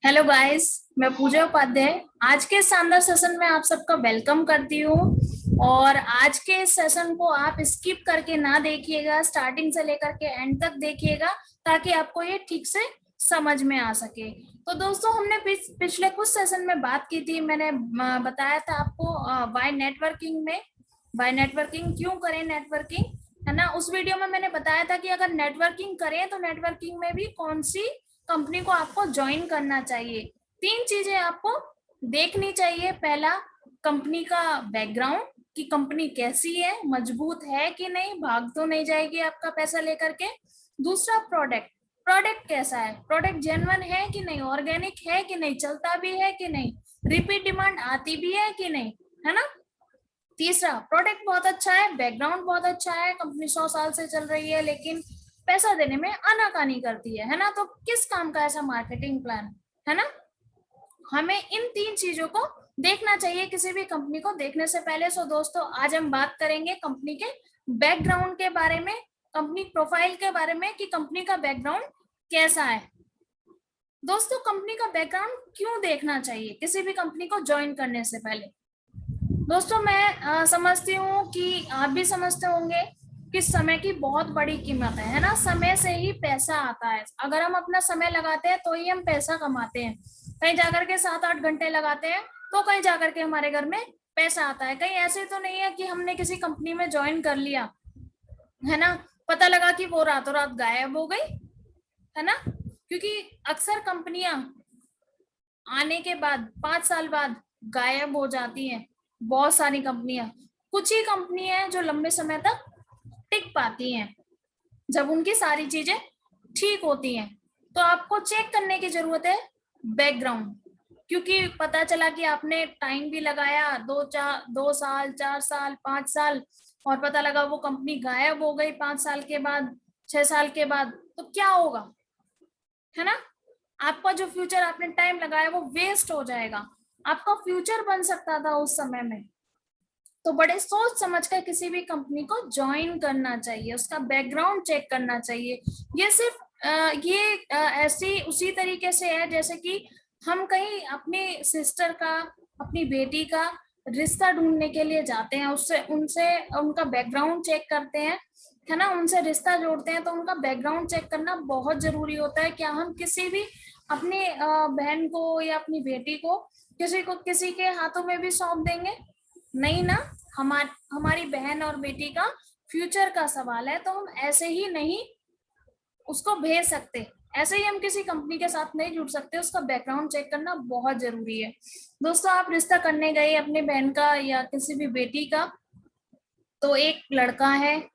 Hello guys. मैं पूजा उपाध्याय आज के शानदार सेशन में आप सबका वेलकम करती हूँ। और आज के इस सेशन को आप स्किप करके ना देखिएगा, स्टार्टिंग से लेकर के एंड तक देखिएगा ताकि आपको ये ठीक से समझ में आ सके। तो दोस्तों, हमने पिछले कुछ सेशन में बात की थी। मैंने बताया था आपको बाय नेटवर्किंग क्यों करें नेटवर्किंग, है ना। उस वीडियो में मैंने बताया था कि अगर नेटवर्किंग करें तो नेटवर्किंग में भी कौन सी कंपनी को आपको ज्वाइन करना चाहिए। तीन चीजें आपको देखनी चाहिए। पहला, कंपनी का बैकग्राउंड, कि कंपनी कैसी है, मजबूत है कि नहीं, भाग तो नहीं जाएगी आपका पैसा लेकर के। दूसरा, प्रोडक्ट, प्रोडक्ट कैसा है, प्रोडक्ट जेन्युइन है कि नहीं, ऑर्गेनिक है कि नहीं, चलता भी है कि नहीं, रिपीट डिमांड आती भी है कि नहीं, है ना। तीसरा, प्रोडक्ट बहुत अच्छा है, बैकग्राउंड बहुत अच्छा है, कंपनी 100 साल से चल रही है लेकिन पैसा देने में आनाकानी करती है ना। तो किस काम का ऐसा मार्केटिंग प्लान, है ना। हमें इन तीन चीजों को देखना चाहिए किसी भी कंपनी को देखने से पहले। सो दोस्तों, आज हम बात करेंगे कंपनी के बैकग्राउंड के बारे में, कंपनी प्रोफाइल के बारे में, कि कंपनी का बैकग्राउंड कैसा है। दोस्तों, कंपनी का बैकग्राउंड क्यों देखना चाहिए किसी भी कंपनी को ज्वाइन करने से पहले। दोस्तों, मैं समझती हूँ कि आप भी समझते होंगे कि समय की बहुत बड़ी कीमत है ना। समय से ही पैसा आता है। अगर हम अपना समय लगाते हैं तो ही हम पैसा कमाते हैं। कहीं जाकर के 7-8 घंटे लगाते हैं तो कहीं जाकर के हमारे घर में पैसा आता है। कहीं ऐसे तो नहीं है कि हमने किसी कंपनी में ज्वाइन कर लिया, है ना, पता लगा कि वो रातों रात गायब हो गई, है ना। क्योंकि अक्सर कंपनियां आने के बाद 5 साल बाद गायब हो जाती हैं। बहुत सारी कंपनियां, कुछ ही कंपनी है जो लंबे समय तक टिक पाती हैं जब उनकी सारी चीजें ठीक होती हैं। तो आपको चेक करने की जरूरत है बैकग्राउंड। क्योंकि पता चला कि आपने टाइम भी लगाया, 2 साल 4 साल 5 साल, और पता लगा वो कंपनी गायब हो गई 5 साल के बाद, 6 साल के बाद, तो क्या होगा, है ना। आपका जो फ्यूचर आपने टाइम लगाया वो वेस्ट हो जाएगा। आपका फ्यूचर बन सकता था उस समय में। तो बड़े सोच समझ कर किसी भी कंपनी को ज्वाइन करना चाहिए, उसका बैकग्राउंड चेक करना चाहिए। ये सिर्फ ऐसी उसी तरीके से है जैसे कि हम कहीं अपनी सिस्टर का, अपनी बेटी का रिश्ता ढूंढने के लिए जाते हैं, उससे उनसे उनका बैकग्राउंड चेक करते हैं, है ना, उनसे रिश्ता जोड़ते हैं। तो उनका बैकग्राउंड चेक करना बहुत जरूरी होता है। क्या हम किसी भी अपनी बहन को या अपनी बेटी को किसी के हाथों में भी सौंप देंगे? नहीं ना। हमारी बहन और बेटी का फ्यूचर का सवाल है, तो हम ऐसे ही नहीं उसको भेज सकते, ऐसे ही हम किसी कंपनी के साथ नहीं जुड़ सकते। उसका बैकग्राउंड चेक करना बहुत जरूरी है। दोस्तों, आप रिश्ता करने गए अपनी बहन का या किसी भी बेटी का, तो एक लड़का है,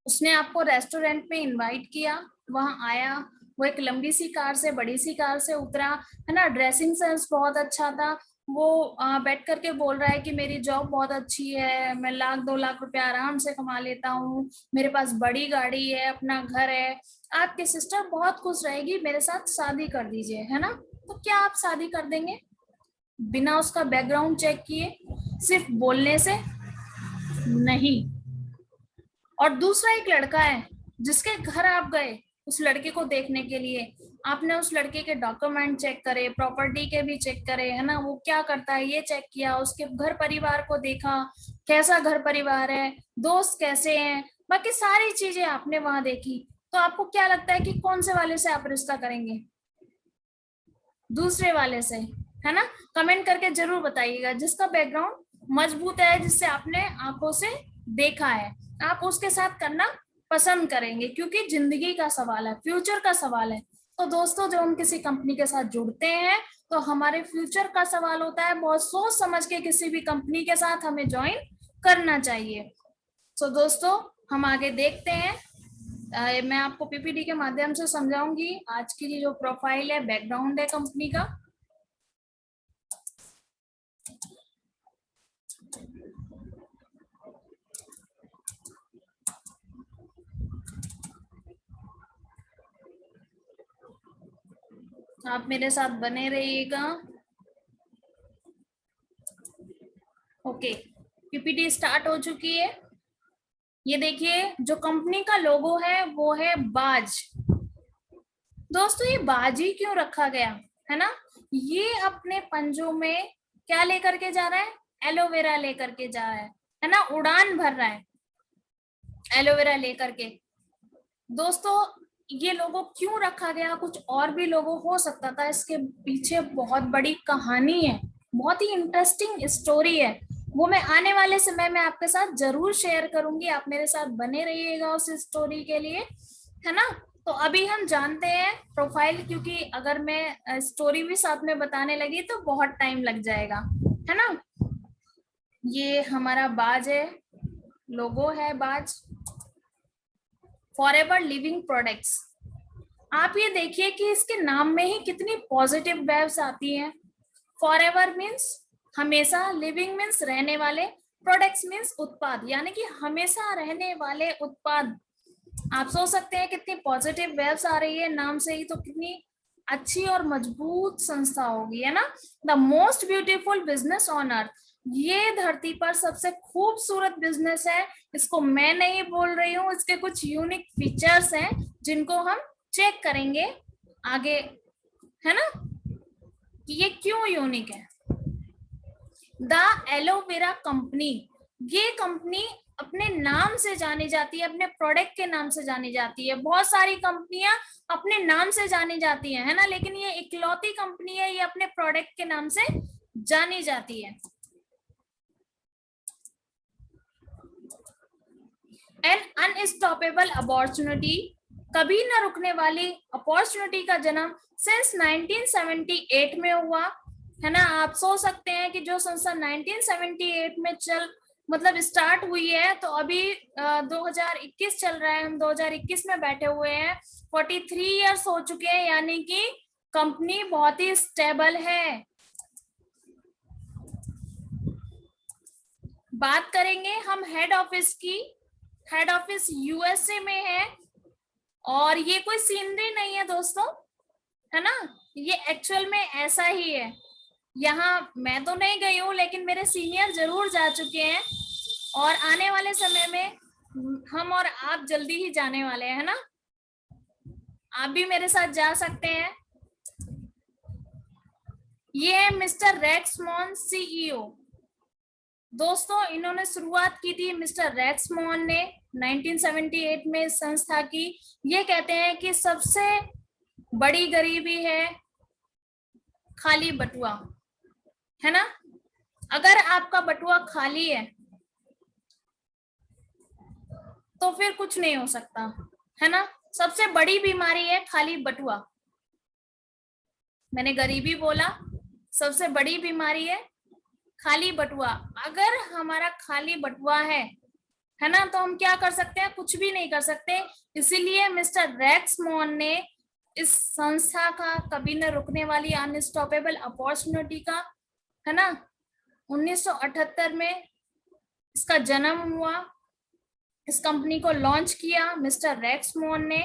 उसने आपको रेस्टोरेंट में इनवाइट किया, वहां आया, वो एक लंबी सी कार से, बड़ी सी कार से उतरा, है ना, ड्रेसिंग सेंस बहुत अच्छा था। वो बैठ करके बोल रहा है कि मेरी जॉब बहुत अच्छी है, मैं 1-2 लाख रुपया आराम से कमा लेता हूँ, मेरे पास बड़ी गाड़ी है, अपना घर है, आपकी सिस्टर बहुत खुश रहेगी, मेरे साथ शादी कर दीजिए, है ना। तो क्या आप शादी कर देंगे बिना उसका बैकग्राउंड चेक किए, सिर्फ बोलने से? नहीं। और दूसरा एक लड़का है जिसके घर आप गए उस लड़के को देखने के लिए, आपने उस लड़के के डॉक्यूमेंट चेक करे, प्रॉपर्टी के भी चेक करे, है ना, वो क्या करता है ये चेक किया, उसके घर परिवार को देखा, कैसा घर परिवार है, दोस्त कैसे हैं, बाकी सारी चीजें आपने वहां देखी। तो आपको क्या लगता है कि कौन से वाले से आप रिश्ता करेंगे? दूसरे वाले से, है ना। कमेंट करके जरूर बताइएगा, जिसका बैकग्राउंड मजबूत है, जिससे आपने आंखों से देखा है, आप उसके साथ करना पसंद करेंगे। क्योंकि जिंदगी का सवाल है, फ्यूचर का सवाल है। तो दोस्तों, जब हम किसी कंपनी के साथ जुड़ते हैं तो हमारे फ्यूचर का सवाल होता है। बहुत सोच समझ के किसी भी कंपनी के साथ हमें ज्वाइन करना चाहिए। तो दोस्तों, हम आगे देखते हैं। मैं आपको पीपीटी के माध्यम से समझाऊंगी आज की जो प्रोफाइल है, बैकग्राउंड है कंपनी का। आप मेरे साथ बने रहिएगा। ओके, पीपीटी स्टार्ट हो चुकी है। ये देखिए, जो कंपनी का लोगो है वो है बाज। दोस्तों, ये बाज ही क्यों रखा गया, है ना। ये अपने पंजों में क्या लेकर के जा रहा है, एलोवेरा लेकर के जा रहा है ना, उड़ान भर रहा है एलोवेरा लेकर के। दोस्तों ये लोगो क्यों रखा गया, कुछ और भी लोगो हो सकता था, इसके पीछे बहुत बड़ी कहानी है, बहुत ही इंटरेस्टिंग स्टोरी है, वो मैं आने वाले समय में आपके साथ जरूर शेयर करूंगी। आप मेरे साथ बने रहिएगा उस स्टोरी के लिए, है ना। तो अभी हम जानते हैं प्रोफाइल, क्योंकि अगर मैं स्टोरी भी साथ में बताने लगी तो बहुत टाइम लग जाएगा, है ना। ये हमारा बाज है, लोगो है बाज, फॉरएवर लिविंग प्रोडक्ट्स। आप ये देखिए कि इसके नाम में ही कितनी पॉजिटिव वेव्स आती हैं। फॉरएवर मीन्स हमेशा, लिविंग मीन्स रहने वाले, प्रोडक्ट्स मीन्स उत्पाद, यानी कि हमेशा रहने वाले उत्पाद। आप सोच सकते हैं कितनी पॉजिटिव वेव्स आ रही है नाम से ही, तो कितनी अच्छी और मजबूत संस्था होगी, है ना। The most beautiful business on earth, ये धरती पर सबसे खूबसूरत बिजनेस है। इसको मैं नहीं बोल रही हूँ, इसके कुछ यूनिक फीचर्स हैं जिनको हम चेक करेंगे आगे, है ना, कि ये क्यों यूनिक है। द एलोवेरा कंपनी, ये कंपनी अपने नाम से जानी जाती है, अपने प्रोडक्ट के नाम से जानी जाती है। बहुत सारी कंपनियां अपने नाम से जानी जाती है ना, लेकिन ये इकलौती कंपनी है, ये अपने प्रोडक्ट के नाम से जानी जाती है। एन अनस्टॉपेबल अपॉर्चुनिटी, कभी न रुकने वाली अपॉर्चुनिटी का जन्म सिंस 1978 में हुआ, है ना। आप सोच सकते हैं कि जो संस्था 1978 में स्टार्ट हुई है, तो अभी 2021 चल रहा है, हम 2021 में बैठे हुए हैं, 43 इयर्स हो चुके हैं, यानी कि कंपनी बहुत ही स्टेबल है। बात करेंगे हम हेड ऑफिस की, हेड ऑफिस यूएसए में है, और ये कोई सीनरी नहीं है दोस्तों, है ना, ये एक्चुअल में ऐसा ही है। यहाँ मैं तो नहीं गई हूँ, लेकिन मेरे सीनियर जरूर जा चुके हैं, और आने वाले समय में हम और आप जल्दी ही जाने वाले हैं, है ना। आप भी मेरे साथ जा सकते हैं। ये है मिस्टर रेक्समोन, सीईओ। दोस्तों इन्होंने शुरुआत की थी, मिस्टर रेक्समोन ने 1978 में इस संस्था की। ये कहते हैं कि सबसे बड़ी गरीबी है खाली बटुआ, है ना। अगर आपका बटुआ खाली है तो फिर कुछ नहीं हो सकता, है ना। सबसे बड़ी बीमारी है खाली बटुआ, मैंने गरीबी बोला, सबसे बड़ी बीमारी है खाली बटुआ। अगर हमारा खाली बटुआ है ना, तो हम क्या कर सकते हैं, कुछ भी नहीं कर सकते। इसीलिए मिस्टर रेक्समोन ने इस संस्था का, कभी न रुकने वाली अनस्टॉपेबल अपॉर्चुनिटी का, है ना, 1978 में इसका जन्म हुआ, इस कंपनी को लॉन्च किया मिस्टर रेक्समोन ने,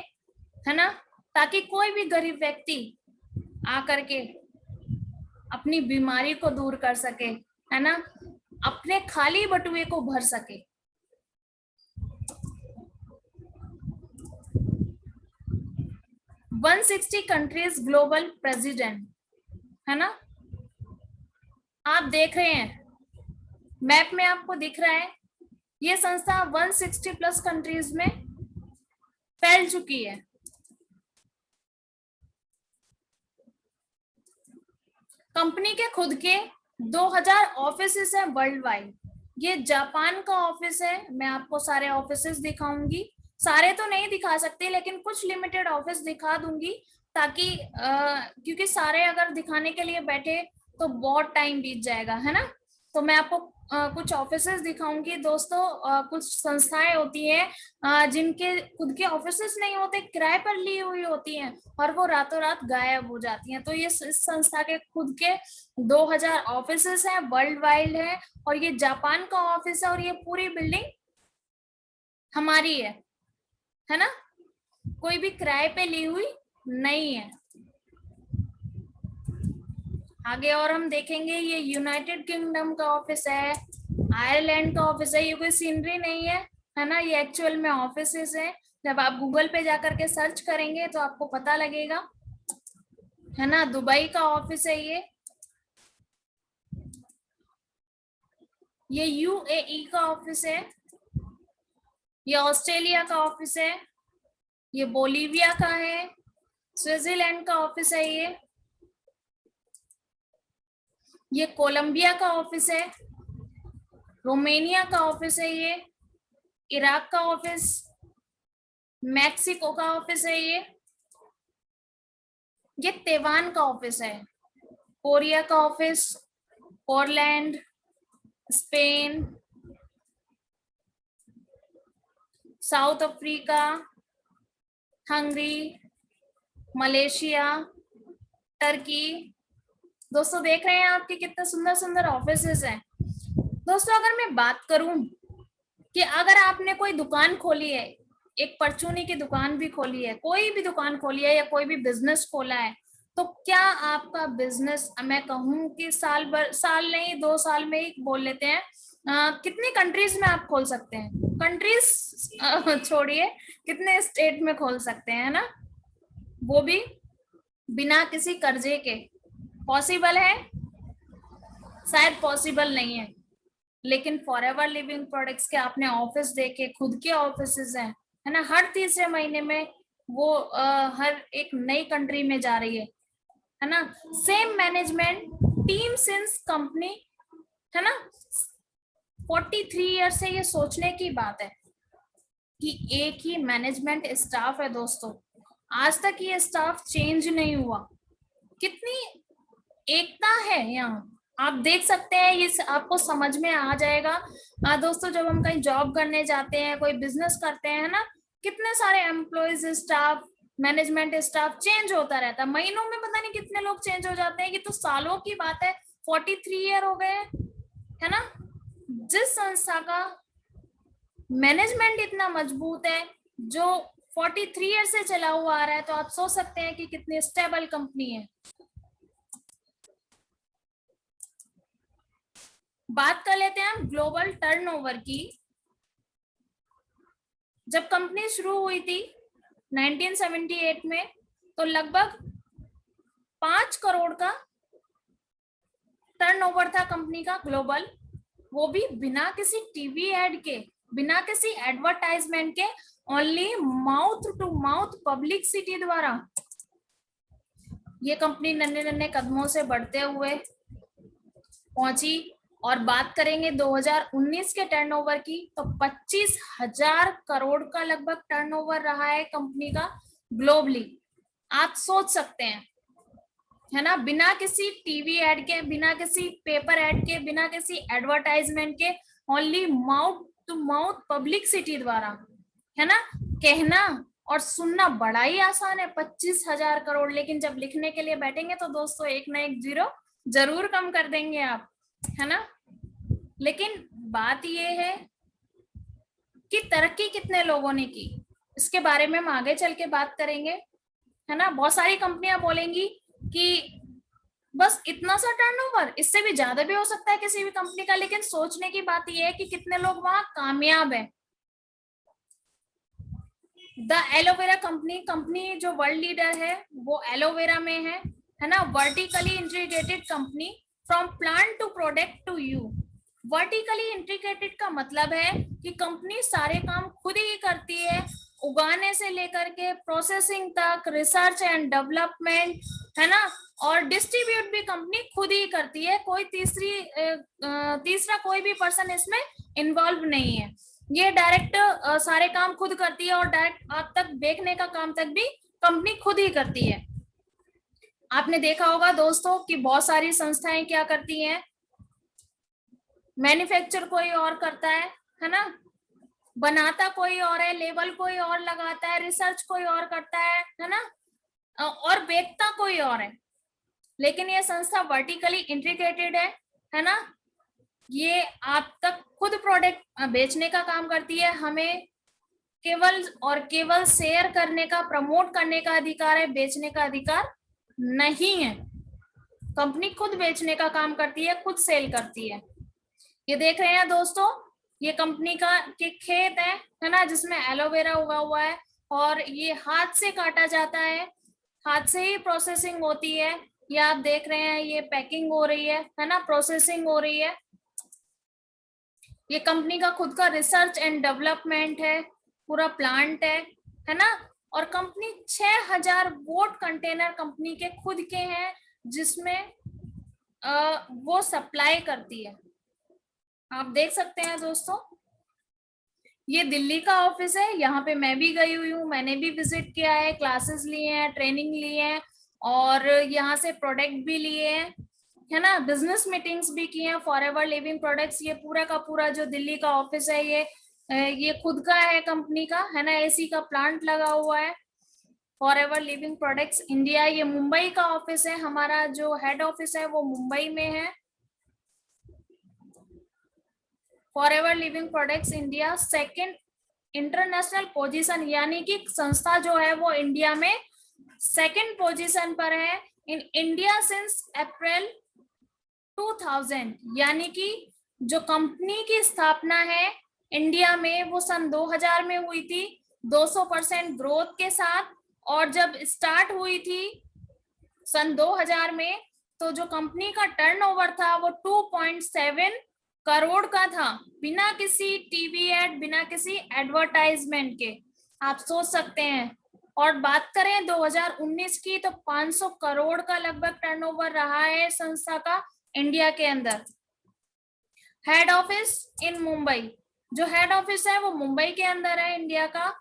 है ना, ताकि कोई भी गरीब व्यक्ति आकर के अपनी बीमारी को दूर कर सके, है ना, अपने खाली बटुए को भर सके। वन 160 कंट्रीज ग्लोबल प्रेसिडेंट, है ना। आप देख रहे हैं मैप में, आपको दिख रहा है ये संस्था 160 प्लस कंट्रीज में फैल चुकी है। कंपनी के खुद के 2000 ऑफिसेस हैं वर्ल्ड वाइड। ये जापान का ऑफिस है, मैं आपको सारे ऑफिसेस दिखाऊंगी, सारे तो नहीं दिखा सकती, लेकिन कुछ लिमिटेड ऑफिस दिखा दूंगी, ताकि क्योंकि सारे अगर दिखाने के लिए बैठे तो बहुत टाइम बीत जाएगा, है ना। तो मैं आपको कुछ ऑफिसेस दिखाऊंगी दोस्तों। कुछ संस्थाएं होती हैं जिनके खुद के ऑफिसेस नहीं होते, किराए पर ली हुई होती हैं, और वो रातों रात गायब हो जाती हैं। तो ये इस संस्था के खुद के 2000 ऑफिसेस हैं, वर्ल्ड वाइड है, और ये जापान का ऑफिस है, और ये पूरी बिल्डिंग हमारी है ना, कोई भी किराए पे ली हुई नहीं है। आगे और हम देखेंगे, ये यूनाइटेड किंगडम का ऑफिस है, आयरलैंड का ऑफिस है, ये कोई सीनरी नहीं है ना, ये एक्चुअल में ऑफिसेस है। जब आप गूगल पे जाकर के सर्च करेंगे तो आपको पता लगेगा। है ना, दुबई का ऑफिस है ये यूएई का ऑफिस है, ये ऑस्ट्रेलिया का ऑफिस है, ये बोलीविया का है, स्विट्जरलैंड का ऑफिस है ये कोलंबिया का ऑफिस है, रोमानिया का ऑफिस है इराक का ऑफिस, मैक्सिको का ऑफिस है ये ताइवान का ऑफिस है, कोरिया का office, Poland, Spain, south Africa, Hungary, Malaysia, Turkey. दोस्तों देख रहे हैं आपके कितने सुंदर सुंदर ऑफिसेस हैं। दोस्तों अगर मैं बात करूं कि अगर आपने कोई दुकान खोली है, एक परचूनी की दुकान भी खोली है, कोई भी दुकान खोली है या कोई भी बिजनेस खोला है, तो क्या आपका बिजनेस, मैं कहूं कि साल नहीं 2 साल में ही बोल लेते हैं, कितनी कंट्रीज में आप खोल सकते हैं? कंट्रीज छोड़िए, कितने स्टेट में खोल सकते हैं, ना, वो भी बिना किसी कर्जे के। पॉसिबल है? शायद पॉसिबल नहीं है, लेकिन फॉरएवर लिविंग प्रोडक्ट्स के आपने ऑफिस देखे, खुद के ऑफिसेज हैं, है ना, हर तीसरे महीने में वो हर एक नई कंट्री में जा रही है ना, same management team since company, है ना, 43 ईयर से। ये सोचने की बात है कि एक ही मैनेजमेंट स्टाफ है दोस्तों, आज तक ये स्टाफ चेंज नहीं हुआ। कितनी एकता है यहाँ, आप देख सकते हैं, ये आपको समझ में आ जाएगा। दोस्तों जब हम कहीं जॉब करने जाते हैं, कोई बिजनेस करते हैं, है ना, कितने सारे employees, staff, management staff change होता रहता है, महीनों में पता नहीं कितने लोग चेंज हो जाते हैं, ये तो सालों की बात है, 43 ईयर हो गए, है ना। जिस संस्था का मैनेजमेंट इतना मजबूत है, जो 43 ईयर से चला हुआ आ रहा है, तो आप सोच सकते हैं कि कितनी स्टेबल कंपनी है। बात कर लेते हैं हम ग्लोबल टर्नओवर की। जब कंपनी शुरू हुई थी 1978 में, तो लगभग 5 करोड़ का टर्नओवर था कंपनी का ग्लोबल, वो भी बिना किसी टीवी एड के, बिना किसी एडवर्टाइजमेंट के, only mouth to mouth publicity द्वारा ये कंपनी नन्हे नन्हे कदमों से बढ़ते हुए पहुंची। और बात करेंगे 2019 के टर्नओवर की, तो 25,000 करोड़ का लगभग टर्नओवर रहा है कंपनी का ग्लोबली। आप सोच सकते हैं, है ना, बिना किसी टीवी एड के, बिना किसी पेपर एड के, बिना किसी एडवर्टाइजमेंट के, only mouth to mouth publicity द्वारा, है ना। कहना और सुनना बड़ा ही आसान है, 25,000 करोड़, लेकिन जब लिखने के लिए बैठेंगे तो दोस्तों एक ना एक जीरो जरूर कम कर देंगे आप, है ना। लेकिन बात ये है कि तरक्की कितने लोगों ने की, इसके बारे में हम आगे चल के बात करेंगे, है ना। बहुत सारी कंपनियां बोलेंगी कि बस इतना सा टर्नओवर, इससे भी ज्यादा भी हो सकता है किसी भी कंपनी का, लेकिन सोचने की बात यह है कि कितने लोग वहां कामयाब है। द एलोवेरा कंपनी जो वर्ल्ड लीडर है वो एलोवेरा में है ना। Vertically integrated company, from plant to product to you. Vertically integrated का मतलब है कि कंपनी सारे काम खुद ही करती है, उगाने से लेकर के प्रोसेसिंग तक, रिसर्च एंड डेवलपमेंट, है ना, और डिस्ट्रीब्यूट भी कंपनी खुद ही करती है, कोई तीसरा कोई भी पर्सन इसमें इन्वॉल्व नहीं है। ये डायरेक्ट सारे काम खुद करती है, और डायरेक्ट आप तक बेचने का काम तक भी कंपनी खुद ही करती है। आपने देखा होगा दोस्तों कि बहुत सारी संस्थाएं क्या करती हैं, मैन्युफैक्चर कोई और करता है ना, बनाता कोई और है, लेबल कोई और लगाता है, रिसर्च कोई और करता है ना, और बेचता कोई और है। लेकिन ये संस्था वर्टिकली इंटीग्रेटेड है ना, ये आप तक खुद प्रोडक्ट बेचने का काम करती है, हमें केवल और केवल शेयर करने का, प्रमोट करने का अधिकार है, बेचने का अधिकार नहीं है। कंपनी खुद बेचने का काम करती है, खुद सेल करती है। ये देख रहे हैं दोस्तों, ये कंपनी का के खेत है ना, जिसमें एलोवेरा उगा हुआ है, और ये हाथ से काटा जाता है, हाथ से ही प्रोसेसिंग होती है। ये आप देख रहे हैं, ये पैकिंग हो रही है ना, प्रोसेसिंग हो रही है। ये कंपनी का खुद का रिसर्च एंड डेवलपमेंट है, पूरा प्लांट है ना। और कंपनी 6000 वोट कंटेनर कंपनी के खुद के हैं, जिसमें वो सप्लाई करती है। आप देख सकते हैं दोस्तों, ये दिल्ली का ऑफिस है। यहाँ पे मैं भी गई हुई हूँ, मैंने भी विजिट किया है, क्लासेस लिए हैं, ट्रेनिंग लिए हैं, और यहाँ से प्रोडक्ट भी लिए हैं, है ना। बिजनेस मीटिंग्स भी की हैं। फॉरएवर लिविंग प्रोडक्ट्स, ये पूरा का पूरा जो दिल्ली का ऑफिस है, ये खुद का है कंपनी का, है ना। एसी का प्लांट लगा हुआ है। फॉरएवर लिविंग प्रोडक्ट्स इंडिया, ये मुंबई का ऑफिस है। हमारा जो हेड ऑफिस है वो मुंबई में है। Forever living products India second international position, यानी कि संस्था जो है वो इंडिया में सेकंड पोजीशन पर है इन इंडिया सिंस अप्रैल 2000, यानी कि जो कंपनी की स्थापना है इंडिया में वो सन 2000 में हुई थी 200% ग्रोथ के साथ। और जब स्टार्ट हुई थी सन 2000 में, तो जो कंपनी का टर्नओवर था वो 2.7 करोड़ का था, बिना किसी टीवी एड, बिना किसी एडवर्टाइजमेंट के। आप सोच सकते हैं। और बात करें 2019 की, तो 500 करोड़ का लगभग टर्नओवर रहा है संस्था का इंडिया के अंदर। हेड ऑफिस इन मुंबई, जो हेड ऑफिस है वो मुंबई के अंदर है इंडिया का।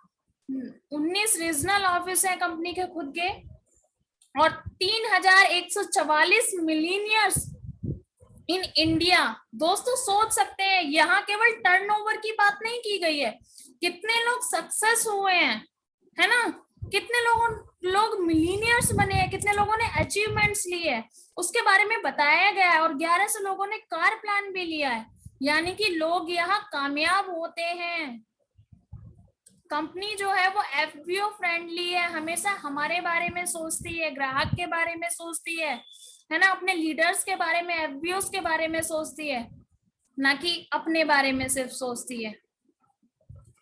19 रीजनल ऑफिस है कंपनी के खुद के, और 3144 मिलीनियर्स इन इंडिया। दोस्तों सोच सकते हैं, यहाँ केवल टर्नओवर की बात नहीं की गई है, कितने लोग सक्सेस हुए हैं, है ना। कितने लोग मिलीनियर्स बने हैं, कितने लोगों ने अचीवमेंट्स लिए हैं, उसके बारे में बताया गया है। और 1100 लोगों ने कार प्लान भी लिया है, यानी कि लोग यहाँ कामयाब होते हैं। कंपनी जो है वो एफबीओ फ्रेंडली है, हमेशा हमारे बारे में सोचती है, ग्राहक के बारे में सोचती है ना, अपने लीडर्स के बारे में, एफबीओस के बारे में सोचती है, ना कि अपने बारे में सिर्फ सोचती है।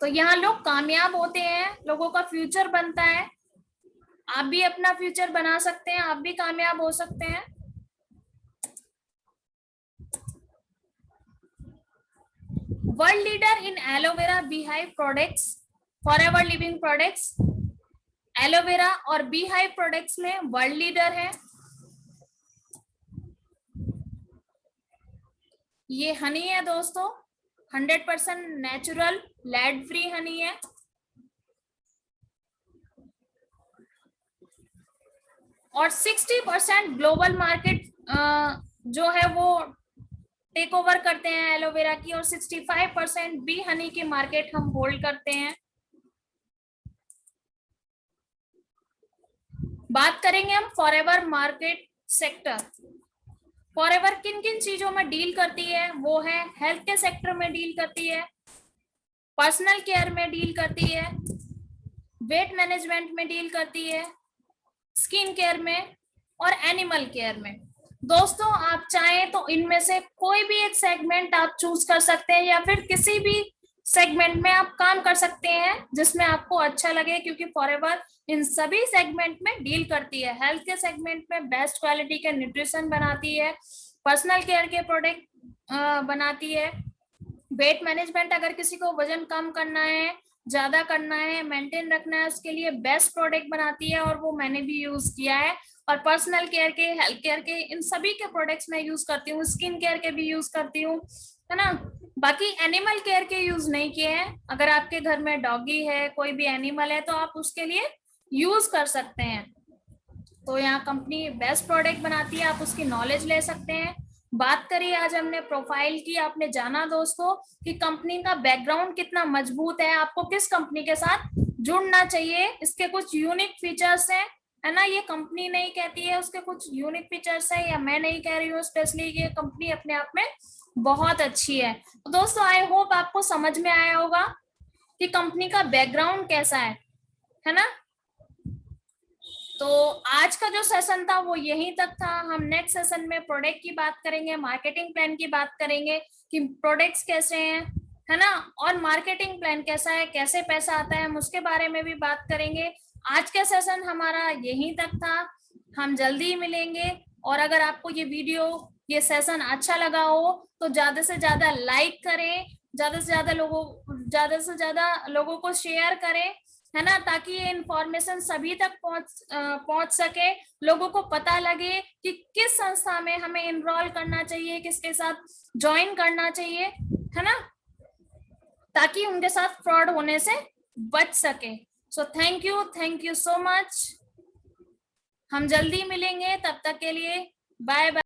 तो यहाँ लोग कामयाब होते हैं, लोगों का फ्यूचर बनता है। आप भी अपना फ्यूचर बना सकते हैं, आप भी कामयाब हो सकते हैं। World leader in aloe vera beehive products, forever living products aloe vera और बीहाइव प्रोडक्ट्स में वर्ल्ड लीडर है। ये हनी है दोस्तों, 100% नेचुरल लैड फ्री हनी है। और 60% ग्लोबल मार्केट जो है वो टेक ओवर करते हैं एलोवेरा की, और 65% बी हनी की मार्केट हम होल्ड करते हैं। बात करेंगे हम फॉरएवर मार्केट सेक्टर। फॉरएवर किन किन चीजों में डील करती है, वो है हेल्थ के सेक्टर में डील करती है, पर्सनल केयर में डील करती है, वेट मैनेजमेंट में डील करती है, स्किन केयर में, और एनिमल केयर में। दोस्तों आप चाहें तो इनमें से कोई भी एक सेगमेंट आप चूज कर सकते हैं, या फिर किसी भी सेगमेंट में आप काम कर सकते हैं जिसमें आपको अच्छा लगे, क्योंकि फॉरएवर इन सभी सेगमेंट में डील करती है। हेल्थ के सेगमेंट में बेस्ट क्वालिटी के न्यूट्रिशन बनाती है, पर्सनल केयर के प्रोडक्ट बनाती है, वेट मैनेजमेंट, अगर किसी को वजन कम करना है, ज्यादा करना है, मेंटेन रखना है, उसके लिए बेस्ट प्रोडक्ट बनाती है, और वो मैंने भी यूज किया है। और पर्सनल केयर के, हेल्थ केयर के, इन सभी के प्रोडक्ट्स मैं यूज करती हूँ, स्किन केयर के भी यूज करती हूँ, है ना। बाकी एनिमल केयर के यूज नहीं किए हैं। अगर आपके घर में डॉगी है, कोई भी एनिमल है, तो आप उसके लिए यूज कर सकते हैं। तो यहाँ कंपनी बेस्ट प्रोडक्ट बनाती है, आप उसकी नॉलेज ले सकते हैं। बात करिए, आज हमने प्रोफाइल की, आपने जाना दोस्तों कि कंपनी का बैकग्राउंड कितना मजबूत है, आपको किस कंपनी के साथ जुड़ना चाहिए, इसके कुछ यूनिक फीचर्स हैं, है ना। ये कंपनी नहीं कहती है, उसके कुछ यूनिक फीचर्स है, या मैं नहीं कह रही हूँ स्पेशली, ये कंपनी अपने आप में बहुत अच्छी है। तो दोस्तों आई होप आपको समझ में आया होगा कि कंपनी का बैकग्राउंड कैसा है ना। तो आज का जो सेशन था वो यहीं तक था। हम नेक्स्ट सेशन में प्रोडक्ट की बात करेंगे, मार्केटिंग प्लान की बात करेंगे कि प्रोडक्ट्स कैसे हैं, है ना, और मार्केटिंग प्लान कैसा है, कैसे पैसा आता है, हम उसके बारे में भी बात करेंगे। आज का सेशन हमारा यहीं तक था, हम जल्दी ही मिलेंगे। और अगर आपको ये वीडियो, ये सेशन अच्छा लगा हो तो ज्यादा से ज्यादा लाइक करें, ज्यादा से ज्यादा लोगों को शेयर करें, है ना, ताकि ये इंफॉर्मेशन सभी तक पहुंच सके, लोगों को पता लगे कि किस संस्था में हमें इनरोल करना चाहिए, किसके साथ ज्वाइन करना चाहिए, है ना, ताकि उनके साथ फ्रॉड होने से बच सके। So thank you so much. हम जल्दी मिलेंगे, तब तक के लिए बाय बाय।